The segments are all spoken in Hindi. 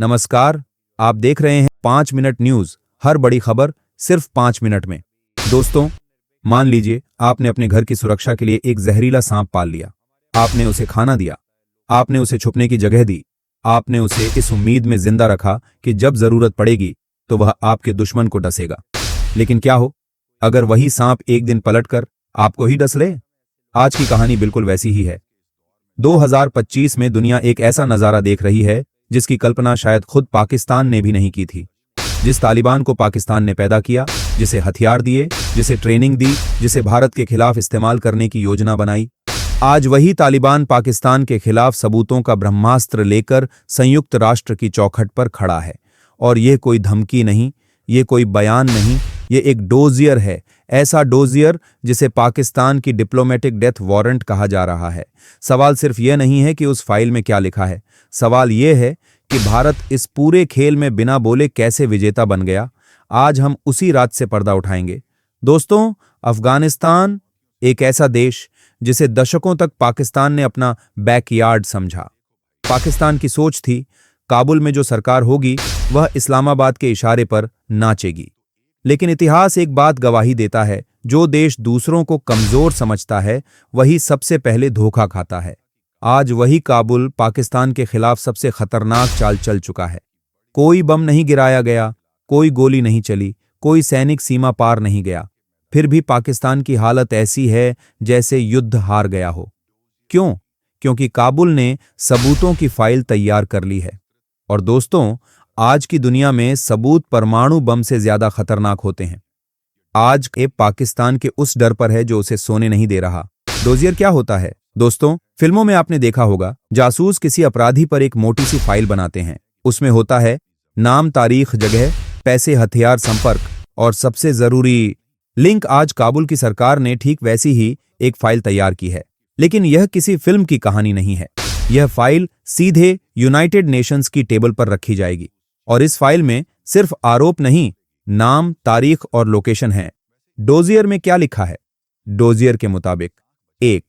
नमस्कार, आप देख रहे हैं 5 मिनट न्यूज। हर बड़ी खबर सिर्फ 5 मिनट में। दोस्तों, मान लीजिए आपने अपने घर की सुरक्षा के लिए एक जहरीला सांप पाल लिया। आपने उसे खाना दिया, आपने उसे छुपने की जगह दी, आपने उसे इस उम्मीद में जिंदा रखा कि जब जरूरत पड़ेगी तो वह आपके दुश्मन को डसेगा। लेकिन क्या हो अगर वही सांप एक दिन पलटकर आपको ही डस ले? आज की कहानी बिल्कुल वैसी ही है। 2025 में दुनिया एक ऐसा नजारा देख रही है जिसकी कल्पना शायद खुद पाकिस्तान ने भी नहीं की थी। जिस तालिबान को पाकिस्तान ने पैदा किया, जिसे हथियार दिए, जिसे ट्रेनिंग दी, जिसे भारत के खिलाफ इस्तेमाल करने की योजना बनाई, आज वही तालिबान पाकिस्तान के खिलाफ सबूतों का ब्रह्मास्त्र लेकर संयुक्त राष्ट्र की चौखट पर खड़ा है। और यह कोई धमकी नहीं, ये कोई बयान नहीं, ये एक डोजियर है। ऐसा डोजियर जिसे पाकिस्तान की डिप्लोमेटिक डेथ वारंट कहा जा रहा है। सवाल सिर्फ यह नहीं है कि उस फाइल में क्या लिखा है, सवाल यह है कि भारत इस पूरे खेल में बिना बोले कैसे विजेता बन गया। आज हम उसी राज से पर्दा उठाएंगे। दोस्तों, अफगानिस्तान एक ऐसा देश जिसे दशकों तक पाकिस्तान ने अपना बैकयार्ड समझा। पाकिस्तान की सोच थी, काबुल में जो सरकार होगी वह इस्लामाबाद के इशारे पर नाचेगी। लेकिन इतिहास एक बात गवाही देता है, जो देश दूसरों को कमजोर समझता है वही सबसे पहले धोखा खाता है। आज वही काबुल पाकिस्तान के खिलाफ सबसे खतरनाक चाल चल चुका है। कोई बम नहीं गिराया गया, कोई गोली नहीं चली, कोई सैनिक सीमा पार नहीं गया। फिर भी पाकिस्तान की हालत ऐसी है जैसे युद्ध हार गया हो। क्यों? क्योंकि काबुल ने सबूतों की फाइल तैयार कर ली है। और दोस्तों, आज की दुनिया में सबूत परमाणु बम से ज्यादा खतरनाक होते हैं। आज के पाकिस्तान के उस डर पर है जो उसे सोने नहीं दे रहा। डोजियर क्या होता है? दोस्तों, फिल्मों में आपने देखा होगा, जासूस किसी अपराधी पर एक मोटी सी फाइल बनाते हैं। उसमें होता है नाम, तारीख, जगह, पैसे, हथियार, संपर्क और सबसे जरूरी लिंक। आज काबुल की सरकार ने ठीक वैसी ही एक फाइल तैयार की है। लेकिन यह किसी फिल्म की कहानी नहीं है। यह फाइल सीधे यूनाइटेड नेशंस की टेबल पर रखी जाएगी। और इस फाइल में सिर्फ आरोप नहीं, नाम, तारीख और लोकेशन है। डोजियर में क्या लिखा है? डोजियर के मुताबिक 1.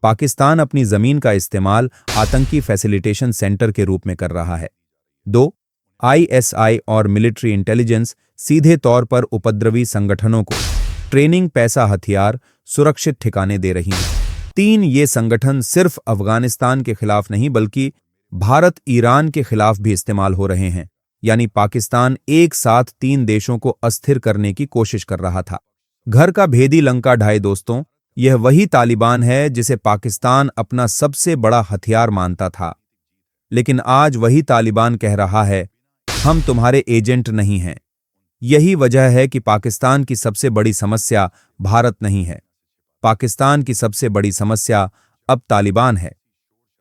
पाकिस्तान अपनी जमीन का इस्तेमाल आतंकी फैसिलिटेशन सेंटर के रूप में कर रहा है। 2. ISI और मिलिट्री इंटेलिजेंस सीधे तौर पर उपद्रवी संगठनों को ट्रेनिंग, पैसा, हथियार, सुरक्षित ठिकाने दे रही हैं। 3. ये संगठन सिर्फ अफगानिस्तान के खिलाफ नहीं बल्कि भारत, ईरान के खिलाफ भी इस्तेमाल हो रहे हैं। यानी पाकिस्तान एक साथ 3 देशों को अस्थिर करने की कोशिश कर रहा था। घर का भेदी लंका ढाए। दोस्तों, यह वही तालिबान है जिसे पाकिस्तान अपना सबसे बड़ा हथियार मानता था। लेकिन आज वही तालिबान कह रहा है, हम तुम्हारे एजेंट नहीं हैं। यही वजह है कि पाकिस्तान की सबसे बड़ी समस्या भारत नहीं है। पाकिस्तान की सबसे बड़ी समस्या अब तालिबान है।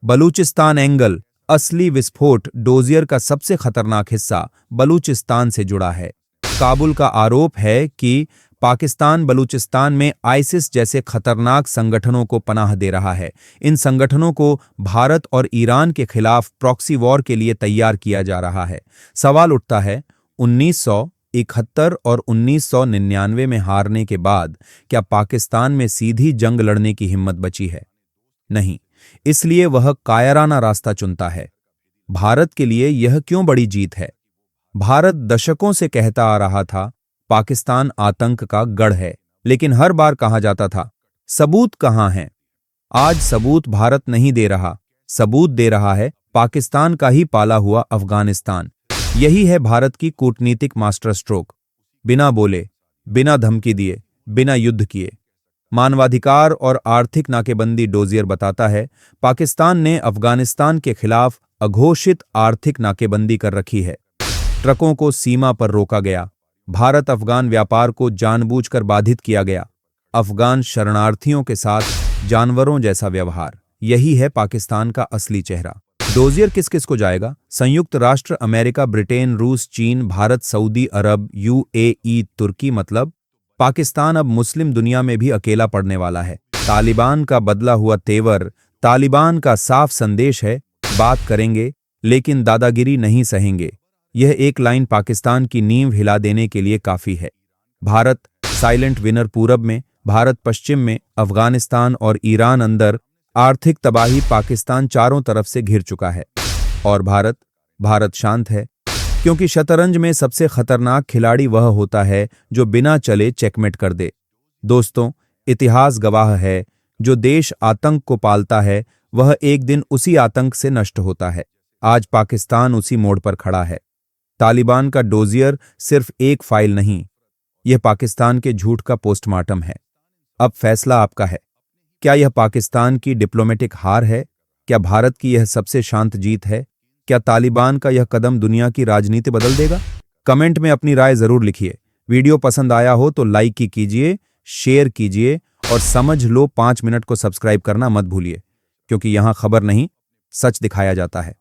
बलूचिस्तान एंगल, असली विस्फोट। डोजियर का सबसे खतरनाक हिस्सा बलूचिस्तान से जुड़ा है। काबुल का आरोप है कि पाकिस्तान बलूचिस्तान में आईसिस जैसे खतरनाक संगठनों को पनाह दे रहा है। इन संगठनों को भारत और ईरान के खिलाफ प्रॉक्सी वॉर के लिए तैयार किया जा रहा है। सवाल उठता है, 1971 और 1999 में हारने के बाद क्या पाकिस्तान में सीधी जंग लड़ने की हिम्मत बची है? नहीं। इसलिए वह कायराना रास्ता चुनता है। भारत के लिए यह क्यों बड़ी जीत है? भारत दशकों से कहता आ रहा था, पाकिस्तान आतंक का गढ़ है। लेकिन हर बार कहा जाता था, सबूत कहां हैं? आज सबूत भारत नहीं दे रहा, सबूत दे रहा है पाकिस्तान का ही पाला हुआ अफगानिस्तान। यही है भारत की कूटनीतिक मास्टर स्ट्रोक। बिना बोले, बिना धमकी दिए, बिना युद्ध किए। मानवाधिकार और आर्थिक नाकेबंदी। डोजियर बताता है, पाकिस्तान ने अफगानिस्तान के खिलाफ अघोषित आर्थिक नाकेबंदी कर रखी है। ट्रकों को सीमा पर रोका गया। भारत अफगान व्यापार को जानबूझकर बाधित किया गया। अफगान शरणार्थियों के साथ जानवरों जैसा व्यवहार। यही है पाकिस्तान का असली चेहरा। डोजियर किस किस को जाएगा? संयुक्त राष्ट्र, अमेरिका, ब्रिटेन, रूस, चीन, भारत, सऊदी अरब, UAE, तुर्की। मतलब पाकिस्तान अब मुस्लिम दुनिया में भी अकेला पड़ने वाला है। तालिबान का बदला हुआ तेवर, तालिबान का साफ संदेश है, बात करेंगे लेकिन दादागिरी नहीं सहेंगे। यह एक लाइन पाकिस्तान की नींव हिला देने के लिए काफी है। Bharat silent winner. पूरब में भारत, पश्चिम में अफगानिस्तान और ईरान अंदर आर्थिक तबाही। पाकिस्तान चारों तरफ से घिर चुका है और भारत भारत शांत है, क्योंकि शतरंज में सबसे खतरनाक खिलाड़ी वह होता है जो बिना चले चेकमेट कर दे। दोस्तों, इतिहास गवाह है, जो देश आतंक को पालता है वह एक दिन उसी आतंक से नष्ट होता है। आज पाकिस्तान उसी मोड़ पर खड़ा है। तालिबान का डोजियर सिर्फ एक फाइल नहीं, यह पाकिस्तान के झूठ का पोस्टमार्टम है। अब फैसला आपका है। क्या यह पाकिस्तान की डिप्लोमेटिक हार है? क्या भारत की यह सबसे शांत जीत है? क्या तालिबान का यह कदम दुनिया की राजनीति बदल देगा? कमेंट में अपनी राय जरूर लिखिए। वीडियो पसंद आया हो तो लाइक कीजिए, शेयर कीजिए और समझ लो 5 मिनट को सब्सक्राइब करना मत भूलिए, क्योंकि यहां खबर नहीं, सच दिखाया जाता है।